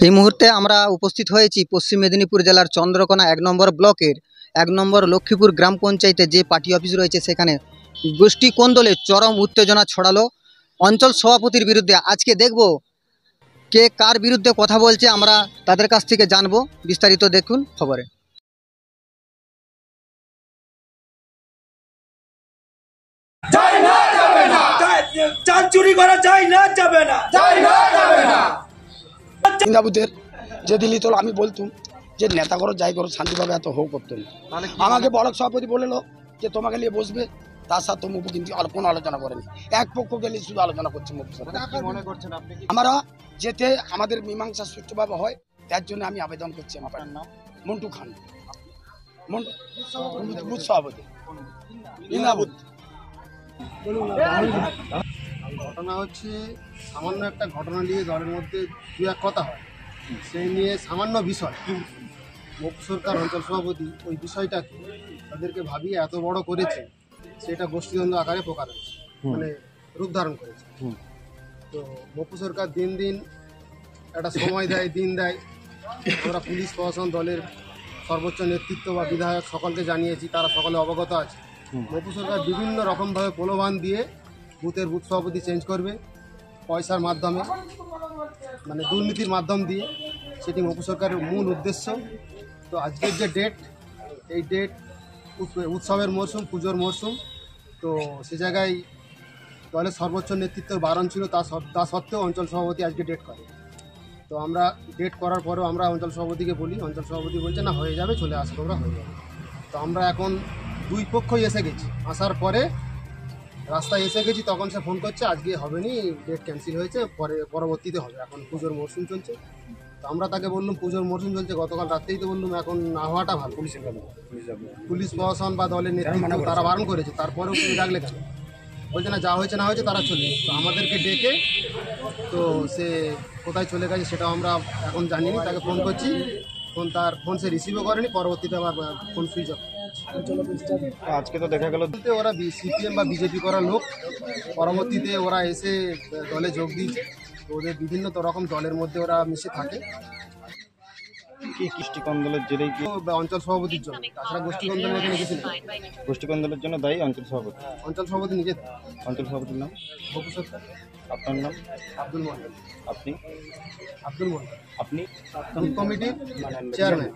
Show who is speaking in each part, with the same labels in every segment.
Speaker 1: এই মুহূর্তে আমরা উপস্থিত হয়েছি পশ্চিম মেদিনীপুর জেলার চন্দ্রকোনা ১ নম্বর ব্লকের ১ নম্বর লক্ষ্মীপুর গ্রাম পঞ্চায়েতে যে পার্টি অফিস রয়েছে সেখানে গোষ্ঠী কোন্দলে চরম উত্তেজনা ছড়ালো অঞ্চল সভাপতির বিরুদ্ধে। আজকে দেখব কে কার বিরুদ্ধে কথা বলছে, আমরা তাদের কাছ থেকে জানবো। বিস্তারিত দেখুন খবরে।
Speaker 2: চুরি করা যায় না, যাবে না,
Speaker 3: যে দিল্লি তোল আমি বলতুম যে নেতা করো যাই করো শান্তিভাবে এত হোক করতো না। আমাকে ব্লক সভাপতি বললো যে তোমাকে নিয়ে বসবে, তার সাথে মুভু কিন্তু কোনো আলোচনা করেনি, এক পক্ষ গেলে শুধু আলোচনা করছে মুভু। আমরা যেতে আমাদের মীমাংসা সুষ্ঠুভাবে হয় তার জন্য আমি আবেদন করছি। আমার নাম মন্টু খান, বুথ সভাপতি।
Speaker 4: ঘটনা হচ্ছে সামান্য একটা ঘটনা নিয়ে দলের মধ্যে দু এক কথা হয়, সেই নিয়ে সামান্য বিষয় মুখ্য সরকার অঞ্চল সভাপতি ওই বিষয়টাকে তাদেরকে ভাবিয়ে এত বড় করেছে, সেটা গোষ্ঠীদ্বন্দ্ব আকারে প্রকার হয়েছে, মানে রূপ ধারণ করেছে। তো মুখ্য সরকার দিন দিন একটা সময় দেয়, দিন দেয়। আমরা পুলিশ প্রশাসন দলের সর্বোচ্চ নেতৃত্ব বা বিধায়ক সকলকে জানিয়েছি, তারা সকলে অবগত আছে। মুখ্য সরকার বিভিন্ন রকমভাবে প্রলোভন দিয়ে বুথের বুথ সভাপতি চেঞ্জ করবে পয়সার মাধ্যমে, মানে দুর্নীতির মাধ্যম দিয়ে, সেটি মুখ্য সরকারের মূল উদ্দেশ্য। তো আজকের যে ডেট, এই ডেট উৎসবের মরশুম, পুজোর মরশুম, তো সে জায়গায় দলের সর্বোচ্চ নেতৃত্বের বারণ ছিল, তা সত্ত্বেও অঞ্চল সভাপতি আজকে ডেট করে। তো আমরা ডেট করার পরেও আমরা অঞ্চল সভাপতিকে বলি, অঞ্চল সভাপতি বলছে না হয়ে যাবে, চলে আসো তোমরা, হয়ে যাবে। তো আমরা এখন দুই পক্ষই এসে গেছি, আসার পরে রাস্তায় এসে গেছি, তখন সে ফোন করছে আজকে হবে নি, ডেট ক্যান্সেল হয়েছে, পরবর্তীতে হবে, এখন পুজোর মরশুম চলছে। তো আমরা তাকে বললাম পুজোর মরশুম চলছে, গতকাল রাত্রেই তো বললাম এখন না হওয়াটা ভালো। পুলিশ প্রশাসন বা দলের নেতৃত্ব তারা বারণ করেছে, তারপরেও তুমি ডাকলে কেন? বলছে না যা হয়েছে না হয়েছে, তারা চলে। তো আমাদেরকে ডেকে, তো সে কোথায় চলে গেছে সেটাও আমরা এখন জানিনি, তাকে ফোন করছি, ফোন সে রিসিভও করেনি, পরবর্তীতে আবার ফোন সুইচ অফ।
Speaker 3: আজকে তো দেখা গেল
Speaker 4: ওরা সিপিএম বা বিজেপি করা লোক, পরবর্তীতে ওরা এসে দলে যোগ দিয়েছে। ওদের বিভিন্ন রকম দলের মধ্যে ওরা মিশে থাকে।
Speaker 3: কি কৃষ্টি কন্দলের জেরেই কি
Speaker 4: অঞ্চল সভাপতির জন্য, তাছাড়া গোষ্ঠী কন্দল এখানে কিছু নেই।
Speaker 3: গোষ্ঠী কন্দলের জন্য দায়ী অঞ্চল সভাপতি।
Speaker 4: অঞ্চল সভাপতি নিজে।
Speaker 3: অঞ্চল সভাপতির নাম
Speaker 4: মুখ্য সরকার।
Speaker 3: আপনার নাম?
Speaker 4: আব্দুল মন্ডল।
Speaker 3: আপনি?
Speaker 4: আব্দুল মন্ডল।
Speaker 3: আপনি
Speaker 4: কমিটির চেয়ারম্যান।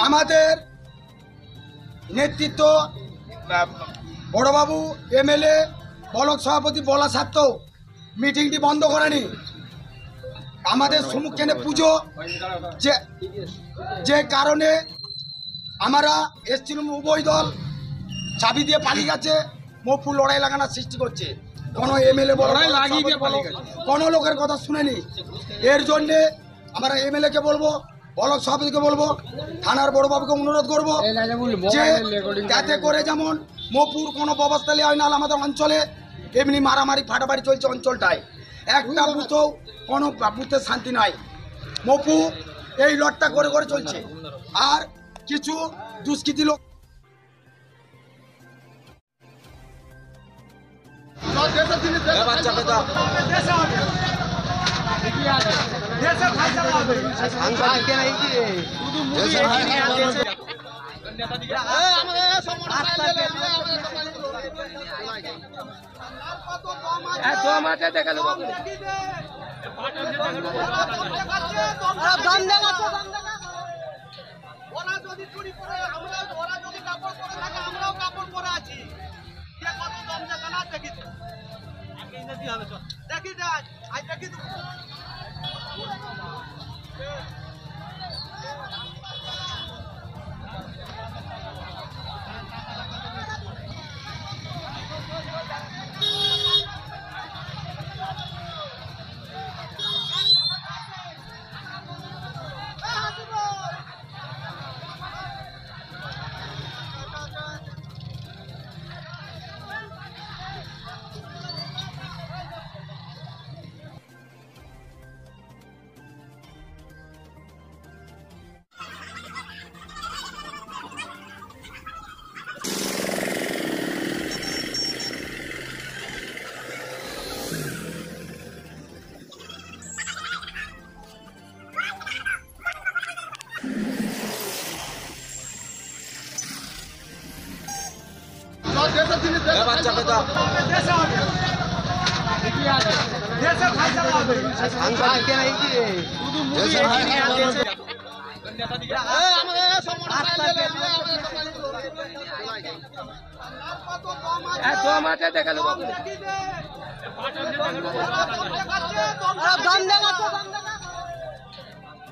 Speaker 3: আমাদের নেতৃত্ব বড়বাবু এমএলএ ব্লক সভাপতি বলা সত্ত্বেও মিটিংটি বন্ধ করেনি। আমাদের সম্মুখীনে পুজো, যে কারণে আমরা এসছিলাম, উভয় দল চাবি দিয়ে পালিয়ে গেছে, মফু লড়াই লাগানোর সৃষ্টি করছে। কোনো এমএলএ কোনো লোকের কথা শুনেনি। এর জন্যে আমরা এমএলএকে বলবো, ব্লক সভাপতিকে বলবো, থানার বড়বাবুকে অনুরোধ করবো যে যাতে করে যেমন মপুর কোনো ব্যবস্থা নেওয়া হয়, না আমাদের অঞ্চলে এমনি মারামারি ফাটাফাটি চলছে অঞ্চলটায়, একটা বুথেও কোনো বুথে শান্তি নাই। মপু এই লটটা করে করে চলছে, আর কিছু দুষ্কৃতী লোক
Speaker 2: ওরা যদি চুরি করে, ওরা যদি কাপড় পরে থাকে, আমরাও কাপড় পরে আছি, কত দম দেখা না দেখি, দেখি যাই আজ দেখি। দেশে ভাষা হবে দম আছে দেখালো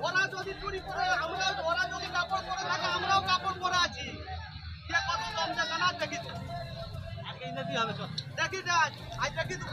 Speaker 2: ওরা যদি চুরি করে ওরা যদি কাপড় পরে থাকে আমরাও কাপড় পরে আছি কে কত দম দেখা না দেখি তো আজকে ইনাদি হবে চল দেখি যাই আজ দেখি তো